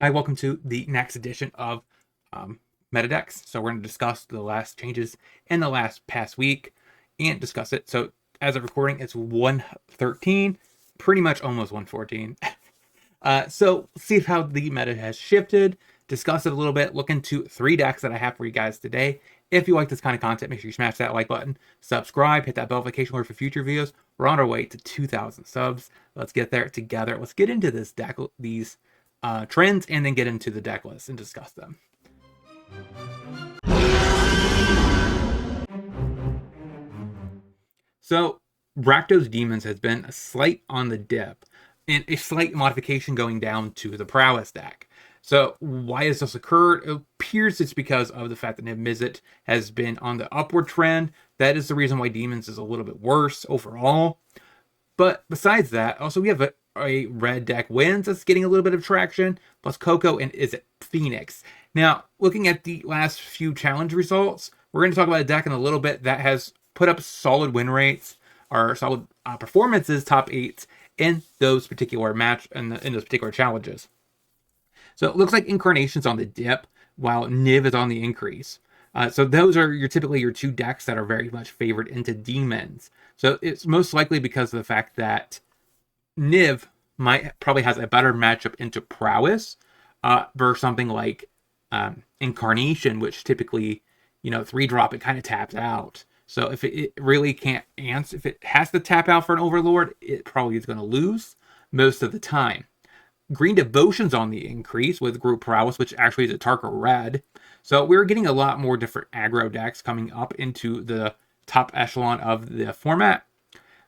Hi, welcome to the next edition of Metadex. So we're going to discuss the last changes in the past week and discuss it. So as of recording, it's 113, pretty much almost 114. So see how the meta has shifted, discuss it a little bit, look into 3 decks that I have for you guys today. If you like this kind of content, make sure you smash that like button, subscribe, hit that bell notification alert for future videos. We're on our way to 2,000 subs. Let's get there together. Let's get into this deck, these trends, and then get into the deck list and discuss them. So Rakdos Demons has been a slight on the dip and a slight modification going down to the Prowess deck. So why has this occurred? It appears it's because of the fact that Niv Mizzet has been on the upward trend. That is the reason why Demons is a little bit worse overall. But besides that, also we have a red deck wins that's getting a little bit of traction, plus Coco and is it Phoenix. Now, looking at the last few challenge results, we're going to talk about a deck in a little bit that has put up solid win rates or solid performances, top 8s in those particular in those particular challenges. So it looks like Incarnation's on the dip, while Niv is on the increase. So those are typically your 2 decks that are very much favored into Demons. So it's most likely because of the fact that Niv probably has a better matchup into Prowess versus something like Incarnation, which typically, 3-drop, it kind of taps out. So if it really can't answer, if it has to tap out for an Overlord, it probably is going to lose most of the time. Green Devotion's on the increase with Group Prowess, which actually is a Tarka red. So we're getting a lot more different aggro decks coming up into the top echelon of the format.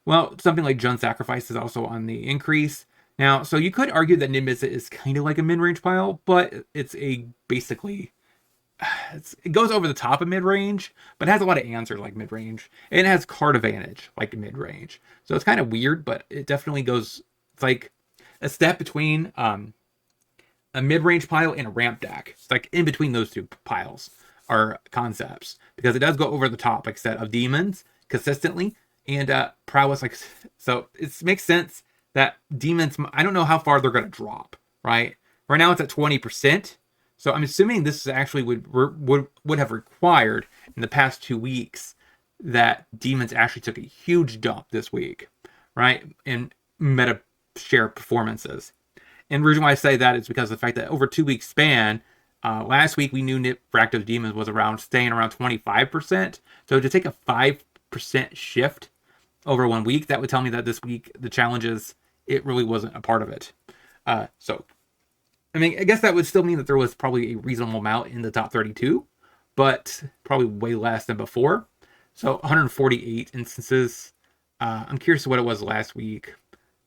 Well, something like Jund Sacrifice is also on the increase. Now, so you could argue that Niv Mizzet is kind of like a mid-range pile, but it's basically, it goes over the top of mid-range, but it has a lot of answers like mid-range. And it has card advantage like mid-range. So it's kind of weird, but it definitely goes, it's like a step between a mid-range pile and a ramp deck. It's like in between those 2 piles are concepts, because it does go over the top, like I said, of Demons consistently, and Prowess, so it makes sense that Demons, I don't know how far they're going to drop, right? Right now it's at 20%, so I'm assuming this actually would have required in the past 2 weeks that Demons actually took a huge dump this week, right? In meta share performances. And the reason why I say that is because of the fact that over 2 week span, last week we knew Rakdos Demons was staying around 25%. So to take a 5% shift over 1 week, that would tell me that this week the challenges, it really wasn't a part of it. So I mean, I guess that would still mean that there was probably a reasonable amount in the top 32, but probably way less than before. So 148 instances. I'm curious what it was last week.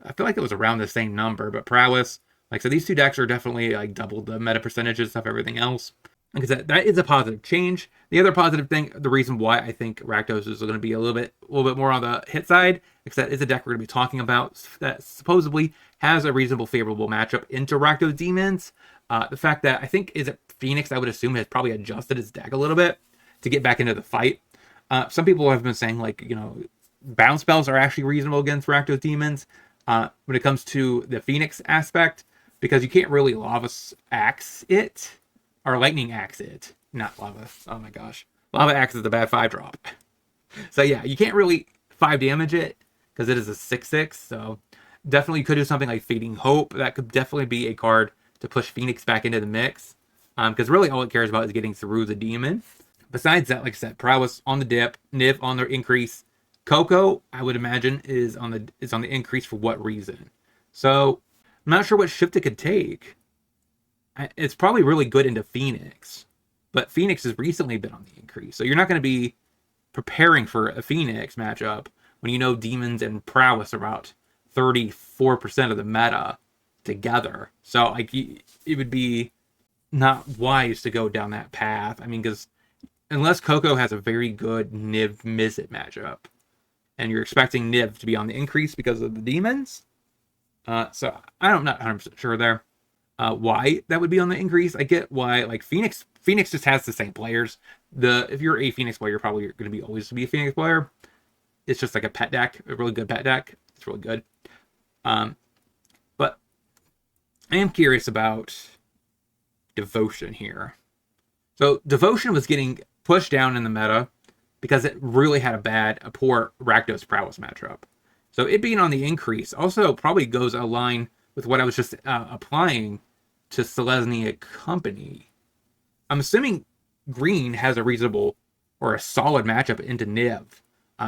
I feel like it was around the same number, but Prowess, so these 2 decks are definitely like double the meta percentages of everything else. Like I said, that is a positive change. The other positive thing, the reason why I think Rakdos is going to be a little bit more on the hit side, is that it's a deck we're going to be talking about that supposedly has a reasonable favorable matchup into Rakdos Demons. The fact that I think is it Phoenix, I would assume, has probably adjusted its deck a little bit to get back into the fight. Some people have been saying bounce spells are actually reasonable against Rakdos Demons when it comes to the Phoenix aspect, because you can't really Lava Axe it, or Lightning Axe it. Not Lava. Oh my gosh. Lava Axe is the bad 5-drop. So yeah, you can't really 5 damage it, because it is a 6/6. So definitely could do something like Fading Hope. That could definitely be a card to push Phoenix back into the mix. Because really all it cares about is getting through the demon. Besides that, like I said, Prowess on the dip, Niv on the increase. Coco, I would imagine, is on the increase. For what reason? So I'm not sure what shift it could take. It's probably really good into Phoenix, but Phoenix has recently been on the increase. So you're not going to be preparing for a Phoenix matchup when you know Demons and Prowess are about 34% of the meta together. So it would be not wise to go down that path. I mean, because unless Coco has a very good Niv Mizzet matchup, and you're expecting Niv to be on the increase because of the Demons, so I'm not 100% sure there why that would be on the increase. I get why, like Phoenix just has the same players. If you're a Phoenix player, you're probably going to be always be a Phoenix player. It's just like a pet deck, a really good pet deck. It's really good. But I am curious about Devotion here. So Devotion was getting pushed down in the meta because it really had a poor Rakdos Prowess matchup. So it being on the increase also probably goes align with what I was just applying to Selesnya Company. I'm assuming green has a reasonable or a solid matchup into Niv.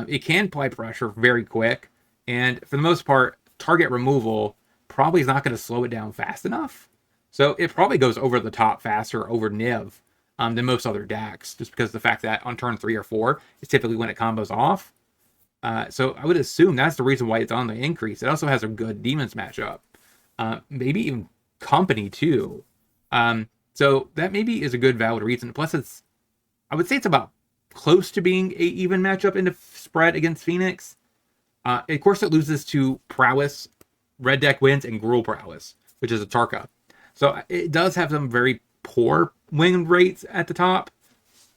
It can apply pressure very quick, and for the most part, target removal probably is not going to slow it down fast enough. So it probably goes over the top faster over Niv than most other decks, just because of the fact that on turn 3 or 4 is typically when it combos off. So I would assume that's the reason why it's on the increase. It also has a good Demons matchup. Maybe even Company too. So that maybe is a good valid reason. Plus I would say it's about close to being a even matchup into spread against Phoenix. Of course it loses to Prowess. Red deck wins and Gruul Prowess, which is a Tarka. So it does have some very poor win rates at the top.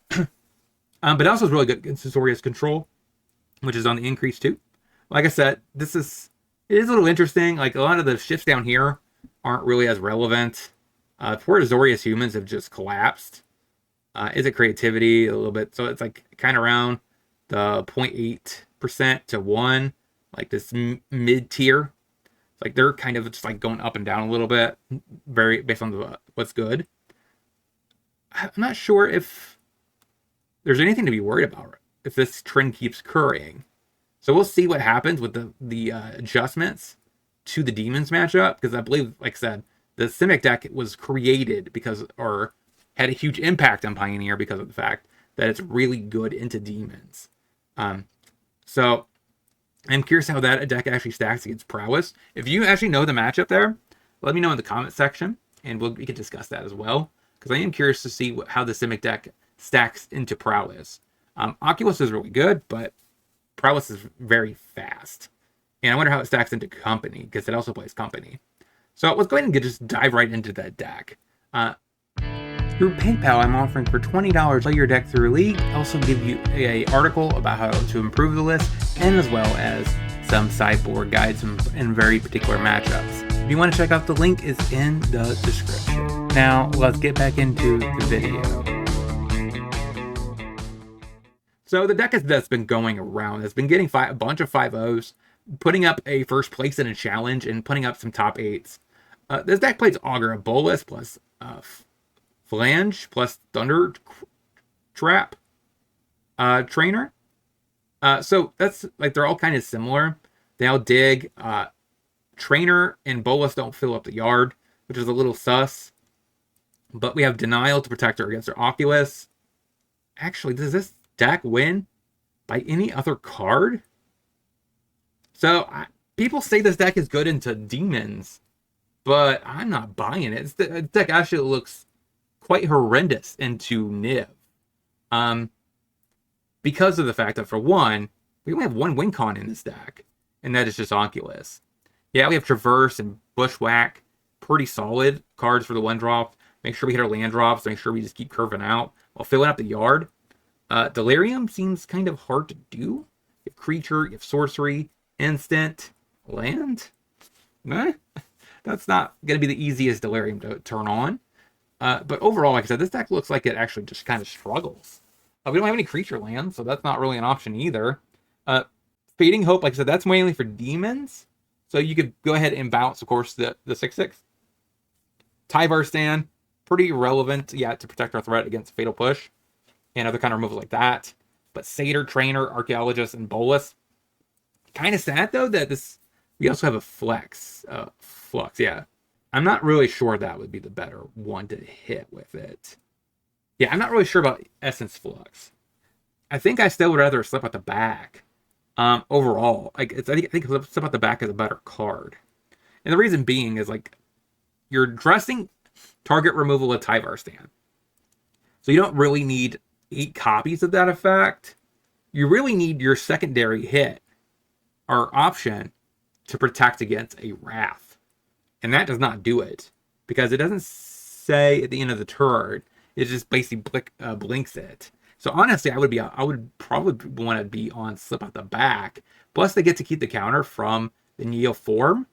But it also is really good against Azorius Control, which is on the increase too. Like I said, it is a little interesting. Like a lot of the shifts down here aren't really as relevant. Poor Azorius humans have just collapsed. Is it creativity a little bit? So it's like kind of around the 0.8% to 1, like this mid tier. Like they're kind of just like going up and down a little bit, very based on what's good. I'm not sure if there's anything to be worried about if this trend keeps occurring. So we'll see what happens with the adjustments to the Demons matchup, because I believe, like I said, the Simic deck was created or had a huge impact on Pioneer because of the fact that it's really good into Demons. So I'm curious how that deck actually stacks against Prowess. If you actually know the matchup there, let me know in the comment section, and we can discuss that as well, because I am curious to see how the Simic deck stacks into Prowess. Oculus is really good, but Prowess is very fast. And I wonder how it stacks into Company, because it also plays Company. So let's go ahead and just dive right into that deck. Through PayPal, I'm offering for $20 play your deck through League. I also give you an article about how to improve the list, and as well as some sideboard guides in very particular matchups. If you want to check out, the link is in the description. Now, let's get back into the video. So the deck that's been going around has been getting a bunch of 5-0s, putting up a first place in a challenge, and putting up some top 8s. This deck plays Augur, a Bolus plus Flange plus Thunder Trap Trainer. So that's like they're all kind of similar. They all dig. Trainer and Bolus don't fill up the yard, which is a little sus. But we have Denial to protect her against her Oculus. Actually, does this deck win by any other card? So people say this deck is good into Demons, but I'm not buying it. The deck actually looks quite horrendous into Niv. Because of the fact that, for one, we only have one win con in this deck, and that is just Oculus. Yeah, we have Traverse and Bushwhack, pretty solid cards for the 1-drop. Make sure we hit our land drops, make sure we just keep curving out while filling up the yard. Delirium seems kind of hard to do. You have creature, you have sorcery, instant, land. That's not going to be the easiest Delirium to turn on. But overall, like I said, this deck looks like it actually just kind of struggles. We don't have any creature land, so that's not really an option either. Fading Hope, like I said, that's mainly for Demons. So you could go ahead and bounce, of course, the 6/6. Tyvar Stand, pretty relevant, yeah, to protect our threat against Fatal Push and other kind of removals like that. But Satyr, Trainer, Archaeologist, and Bolus. Kind of sad, though, that we also have a Flux, yeah. I'm not really sure that would be the better one to hit with it. Yeah, I'm not really sure about Essence Flux. I think I still would rather Slip Out the Back. Overall, I think Slip Out the Back is a better card. And the reason being is, like, you're addressing target removal with Tyvar Stand. So you don't really need 8 copies of that effect. You really need your secondary hit or option to protect against a Wrath. And that does not do it, because it doesn't say at the end of the turn. It just basically blinks it. So honestly, I would probably want to be on Slip Out the Back. Plus, they get to keep the counter from the Neo form,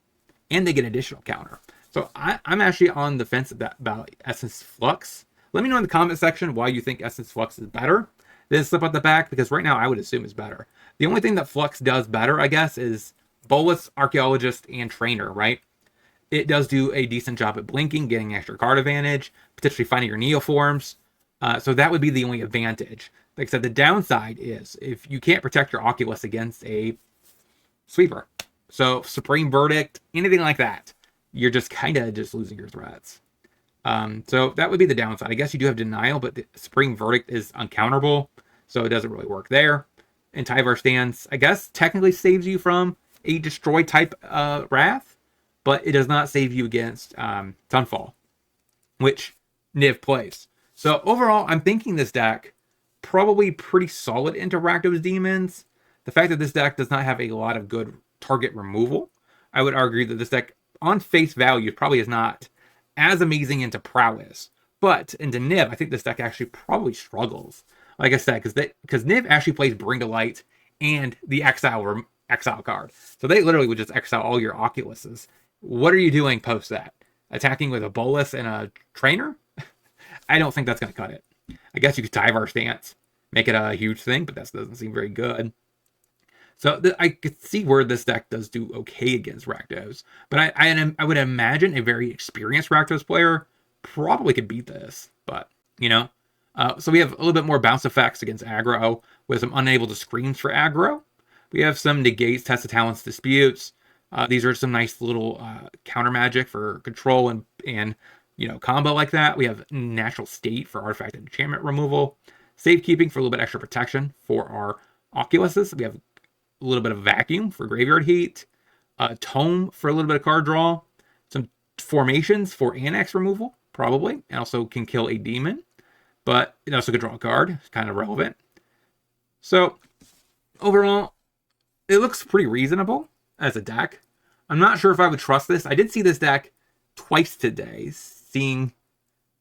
and they get additional counter. So I'm actually on the fence about Essence Flux. Let me know in the comment section why you think Essence Flux is better than Slip Out the Back, because right now I would assume it's better. The only thing that Flux does better, I guess, is Bolus, Archaeologist, and Trainer, right? It does do a decent job at blinking, getting extra card advantage, potentially finding your Neoforms. So that would be the only advantage. Like I said, the downside is if you can't protect your Oculus against a sweeper. So Supreme Verdict, anything like that, you're just kind of just losing your threats. So that would be the downside. I guess you do have Denial, but the Supreme Verdict is uncounterable, so it doesn't really work there. And Tyvar Stance, I guess, technically saves you from a Destroy type Wrath, but it does not save you against Sunfall, which Niv plays. So overall, I'm thinking this deck probably pretty solid into Rakdos Demons. The fact that this deck does not have a lot of good target removal, I would argue that this deck, on face value, probably is not as amazing into Prowess. But into Niv, I think this deck actually probably struggles. Like I said, because Niv actually plays Bring to Light and the Exile card. So they literally would just exile all your Oculuses. What are you doing post that? Attacking with a Bolus and a Trainer? I don't think that's going to cut it. I guess you could Tyvar Stance, make it a huge thing, but that doesn't seem very good. So I could see where this deck does do okay against Rakdos. But I would imagine a very experienced Rakdos player probably could beat this. But, you know. So we have a little bit more bounce effects against aggro with some unable to screens for aggro. We have some negates, test of talents, disputes. These are some nice little counter magic for control and you know, combo like that. We have natural state for artifact and enchantment removal. Safekeeping for a little bit extra protection for our Oculuses. We have a little bit of vacuum for graveyard heat. Tome for a little bit of card draw. Some formations for annex removal, probably. And also can kill a demon. But it also could draw a card. It's kind of relevant. So, overall, it looks pretty reasonable as a deck. I'm not sure if I would trust this. I did see this deck twice today.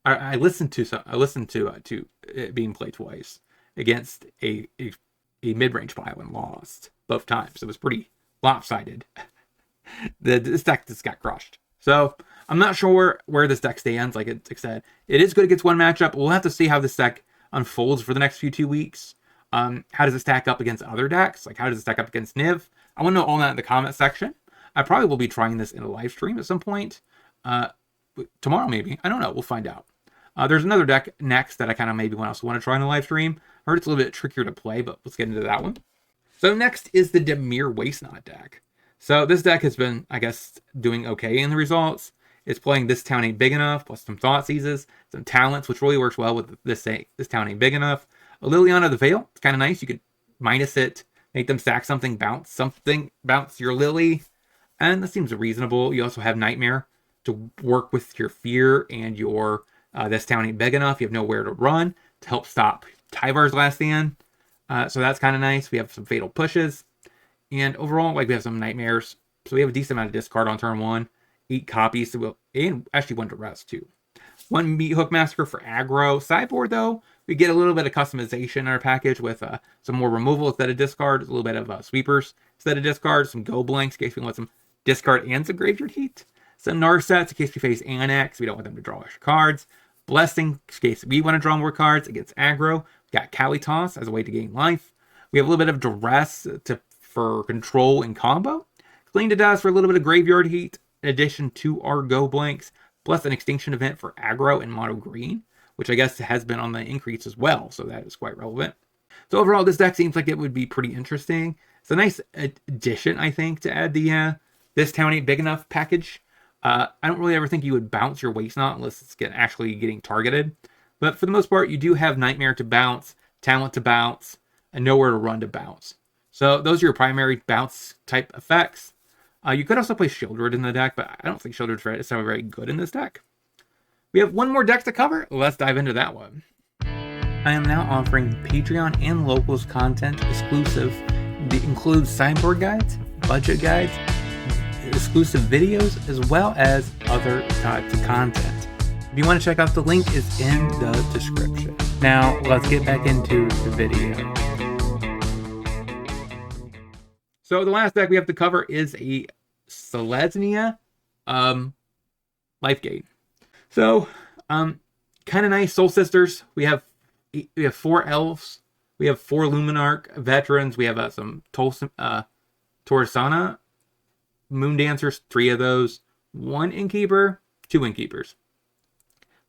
I listened to it being played twice against a mid-range pile and lost both times. It was pretty lopsided. This deck just got crushed. So I'm not sure where this deck stands. Like I said, it is good against one matchup. We'll have to see how this deck unfolds for the next 2 weeks. How does it stack up against other decks? Like how does it stack up against Niv? I want to know all that in the comment section. I probably will be trying this in a live stream at some point. Tomorrow maybe. I don't know. We'll find out. There's another deck next that I kind of maybe want to try in a live stream. I heard it's a little bit trickier to play, but let's get into that one. So next is the Dimir Waste-Not deck. So this deck has been, I guess, doing okay in the results. It's playing This Town Ain't Big Enough, plus some Thought Seizes, some Talents, which really works well with This Town Ain't Big Enough. A Liliana the Veil, it's kind of nice. You could minus it, make them sack something, bounce your Lily, and that seems reasonable. You also have Nightmare to work with your fear and your This Town Ain't Big Enough. You have nowhere to run to help stop Tyvar's Last Stand. So that's kind of nice. We have some Fatal Pushes. And overall, like we have some Nightmares. So we have a decent amount of discard on turn 1. 8 copies, and actually 1 to rest too. 1 Meat Hook Massacre for aggro. Sideboard though, we get a little bit of customization in our package with some more removal instead of discard, a little bit of sweepers instead of discard, some go blanks in case we want some discard and some graveyard heat. Some Narsets in case we face Annex, we don't want them to draw extra cards. Blessing in case we want to draw more cards against aggro. We got Kalitas as a way to gain life. We have a little bit of Duress for control and combo. Clean to Dust for a little bit of graveyard heat, in addition to our go blanks, plus an extinction event for aggro and mono green, which I guess has been on the increase as well, so that is quite relevant. So overall, this deck seems like it would be pretty interesting. It's a nice addition, I think, to add the This Town Ain't Big Enough package. I don't really ever think you would bounce your Waste-Not unless it's actually getting targeted. But for the most part, you do have Nightmare to bounce, Talent to bounce, and Nowhere to Run to bounce. So those are your primary bounce type effects. You could also play Shieldred in the deck, but I don't think Shieldred's is so very good in this deck. We have one more deck to cover. Let's dive into that one. I am now offering Patreon and Locals content exclusive. It includes sideboard guides, budget guides, exclusive videos, as well as other types of content. If you want to check out the link, is in the description. Now, let's get back into the video. So the last deck we have to cover is a Selesnya. life gain. So, kind of nice. Soul Sisters. We have 4 elves. We have 4 Luminarch veterans. We have some Torsana Moon Dancers, 3 of those. 1 Innkeeper, 2 Innkeepers.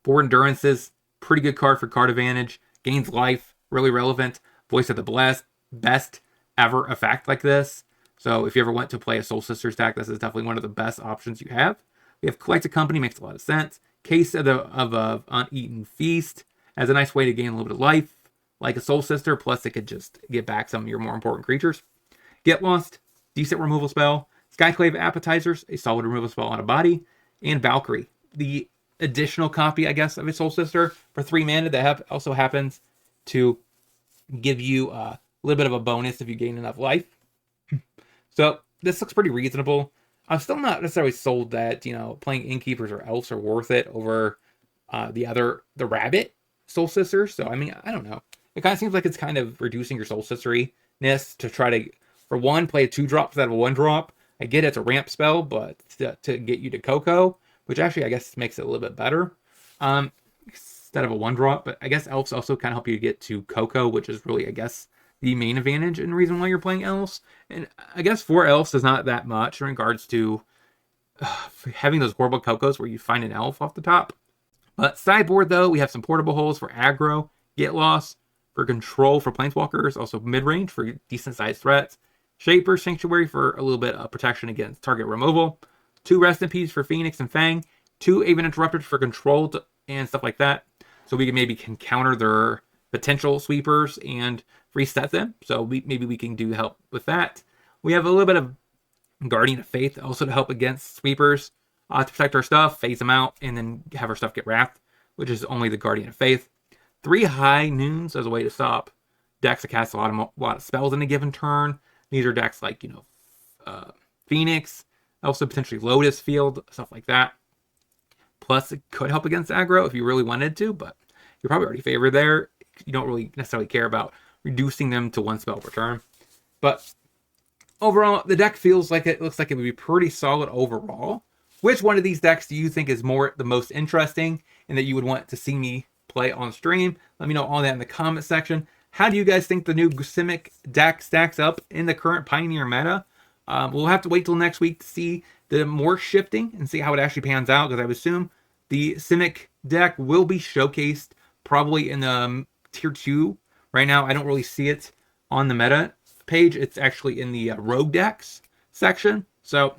4 Endurances, pretty good card for card advantage. Gains life, really relevant. Voice of the best ever effect like this. So if you ever want to play a Soul Sisters deck, this is definitely one of the best options you have. We have Collected Company, makes a lot of sense. Case of Uneaten Feast as a nice way to gain a little bit of life, like a Soul Sister, plus it could just get back some of your more important creatures. Get Lost, decent removal spell. Skyclave Appetizers, a solid removal spell on a body. And Valkyrie, the additional copy, I guess, of a Soul Sister for 3 mana that also happens to give you a little bit of a bonus if you gain enough life. So this looks pretty reasonable. I'm still not necessarily sold that, playing Innkeepers or Elves are worth it over the Rabbit Soul Sisters. So, I mean, I don't know. It kind of seems like it's kind of reducing your Soul Sistery-ness to try to, for one, play a 2-drop instead of a 1-drop. I get it's a ramp spell, but to get you to Coco, which actually I guess makes it a little bit better instead of a 1-drop. But I guess Elves also kind of help you get to Coco, which is really, I guess, the main advantage and reason why you're playing Elves. And I guess 4 Elves is not that much in regards to having those horrible Cocos where you find an Elf off the top. But sideboard, though, we have some portable holes for aggro, Get Lost, for control for Planeswalkers, also mid-range for decent-sized threats. Shaper Sanctuary for a little bit of protection against target removal. 2 Rest in Peace for Phoenix and Fang. 2 Aven Interrupted for control and stuff like that. So we can counter their potential sweepers and reset them. So maybe we can do help with that. We have a little bit of Guardian of Faith also to help against sweepers. To protect our stuff, phase them out, and then have our stuff get wrapped, which is only the Guardian of Faith. 3 High Noons as a way to stop decks that cast a lot of spells in a given turn. These are decks like, Phoenix, also potentially Lotus Field, stuff like that. Plus, it could help against aggro if you really wanted to, but you're probably already favored there. You don't really necessarily care about reducing them to 1 spell per turn. But overall, the deck looks like it would be pretty solid overall. Which one of these decks do you think is the most interesting and that you would want to see me play on stream? Let me know all that in the comment section. How do you guys think the new Simic deck stacks up in the current Pioneer meta? We'll have to wait till next week to see the more shifting and see how it actually pans out, because I would assume the Simic deck will be showcased probably in the tier 2. Right now, I don't really see it on the meta page. It's actually in the rogue decks section. So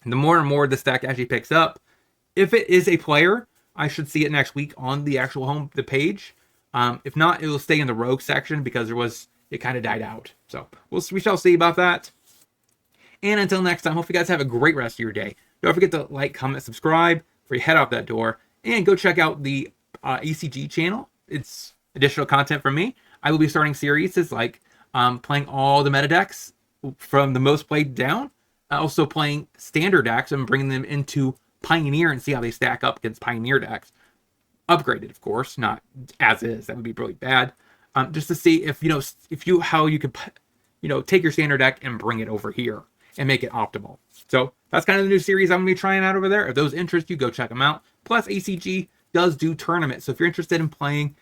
the more and more this deck actually picks up, if it is a player, I should see it next week on the actual the page. If not, it will stay in the rogue section because it kind of died out. So we shall see about that. And until next time, hope you guys have a great rest of your day. Don't forget to like, comment, subscribe before you head out that door. And go check out the ECG channel. It's additional content from me. I will be starting series like playing all the meta decks from the most played down. Also playing standard decks and bringing them into Pioneer and see how they stack up against Pioneer decks. Upgraded, of course, not as is. That would be really bad. Just to see if how you could take your standard deck and bring it over here and make it optimal. So that's kind of the new series I'm gonna be trying out over there. If those interest you, go check them out. Plus, ACG does do tournaments, so if you're interested in playing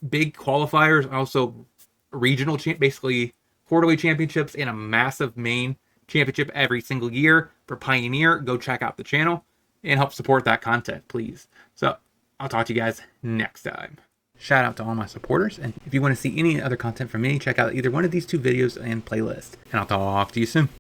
big qualifiers, also regional, basically quarterly championships, and a massive main championship every single year for Pioneer, go check out the channel and help support that content, please. So I'll talk to you guys next time. Shout out to all my supporters, and if you want to see any other content from me, check out either one of these 2 videos and playlist, and I'll talk to you soon.